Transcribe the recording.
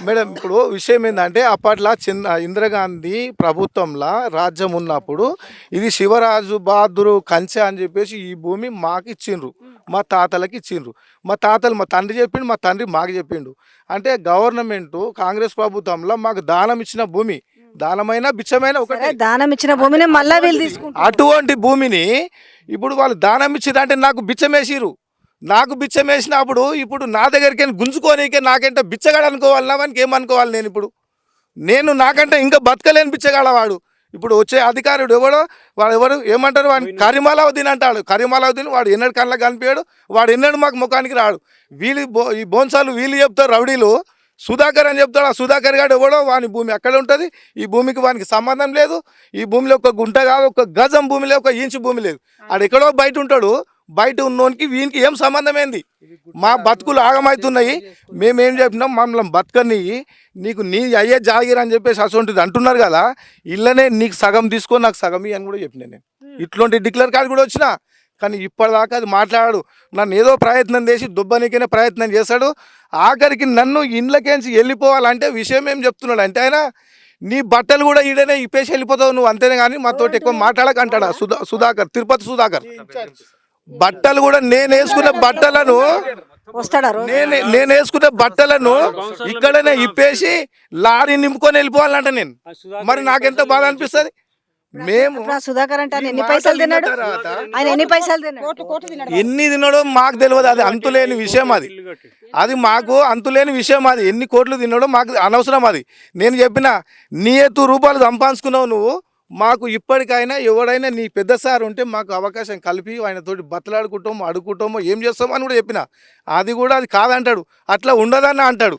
Madam ఇప్పుడు విషయం ఏంటంటే అప్పట్లో చిన్న ఇందిరాగాంధీ ప్రభుత్వంలో రాజ్యం ఉన్నప్పుడు ఇది శివరాజు బహాదూరు కంచె అని చెప్పేసి ఈ భూమి మాకు ఇచ్చిండ్రు, మా తాతలకి ఇచ్చిండ్రు. మా తాతలు మా తండ్రి చెప్పిండు, మా తండ్రి మాకు చెప్పిండు. అంటే గవర్నమెంట్ కాంగ్రెస్ ప్రభుత్వంలో మాకు దానం ఇచ్చిన భూమి, దానమైన బిచ్చమైన ఒకటే. దానం ఇచ్చిన భూమిని మళ్ళా వీళ్ళు తీసుకుంటారు. అటువంటి భూమిని ఇప్పుడు వాళ్ళు దానం ఇచ్చిరంటే నాకు బిచ్చమేసిరు. నాకు బిచ్చం వేసినప్పుడు ఇప్పుడు నా దగ్గరికి గుంజుకోనీకే నాకంటే బిచ్చగాడు అనుకోవాలన్నా వానికి ఏమనుకోవాలి? నేను ఇప్పుడు నాకంటే ఇంకా బతకలేని బిచ్చగాడవాడు. ఇప్పుడు వచ్చే అధికారుడు ఎవడో వాడు ఎవరు ఏమంటారు, వాడిని కరిమాలావుద్దీన్ అంటాడు. కరిమాలావుద్దీన్ వాడు ఎన్నడు కళ్ళకి కనిపించాడు, వాడు ఎన్నడు మాకు ముఖానికి రాడు. ఈ బోన్సాలు వీళ్ళు చెప్తారు రౌడీలు, సుధాకర్ అని చెప్తాడు. ఆ సుధాకర్ గారు ఎవడో, వాని భూమి అక్కడ ఉంటుంది, ఈ భూమికి వానికి సంబంధం లేదు. ఈ భూమిలో ఒక గుంట కాదు, ఒక గజం భూమి లేదు, ఒక ఇంచు భూమి లేదు. ఆడు ఎక్కడో బయట ఉంటాడు. బయట ఉన్నోనికి వీనికి ఏం సంబంధం ఏంది? మా బతుకులు ఆగమవుతున్నాయి. మేమేం చెప్పినాం, మమ్మల్ని బతకని నీకు నీ అయ్యే జాగిర్ అని చెప్పేసి అసొంటిది అంటున్నారు కదా, ఇళ్ళనే నీకు సగం తీసుకో నాకు సగం అని కూడా చెప్పినా నేను. ఇట్లాంటి డిక్లేర్ కార్డు కూడా వచ్చినా, కానీ ఇప్పటిదాకా అది మాట్లాడాడు. నన్ను ఏదో ప్రయత్నం చేసి దుబ్బనికైనా ప్రయత్నం చేశాడు. ఆఖరికి నన్ను ఇండ్లకేంచి వెళ్ళిపోవాలంటే విషయం ఏం చెప్తున్నాడు అంటే, ఆయన నీ బట్టలు కూడా ఈడనే ఇప్పేసి వెళ్ళిపోతావు నువ్వు, అంతేనే కానీ మాతోటి ఎక్కువ మాట్లాడకంటాడా సుధాకర్, తిరుపతి సుధాకర్. బట్టలు కూడా నేను వేసుకున్న బట్టలను వస్తాడా నేను వేసుకునే బట్టలను ఇక్కడనే ఇప్పేసి లారీ నింపుకొని వెళ్ళిపోవాలంట నేను. మరి నాకెంత బాధ అనిపిస్తుంది. మేము సుధాకర్ అంటే ఆయన ఎన్ని పైసలు తిన్నాడు? ఆయన ఎన్ని పైసలు తిన్నాడు? ఎన్ని తిన్నాడో మాకు తెలియదు. అది అంతులేని విషయం. అది మాకు అంతులేని విషయం. అది ఎన్ని కోట్లు తిన్నాడో మాకు అనవసరం. అది నేను చెప్పిన నీ ఎత్తు రూపాయలు సంపాదించుకున్నావు నువ్వు, మాకు ఇప్పటికైనా ఎవడైనా నీ పెద్ద సార్ ఉంటే మాకు అవకాశం కలిపి ఆయనతోటి బతలాడుకుంటామో అడుగుకుంటామో ఏం చేస్తామో అని కూడా చెప్పిన. అది కూడా అది కాదంటాడు, అట్లా ఉండదని అంటాడు.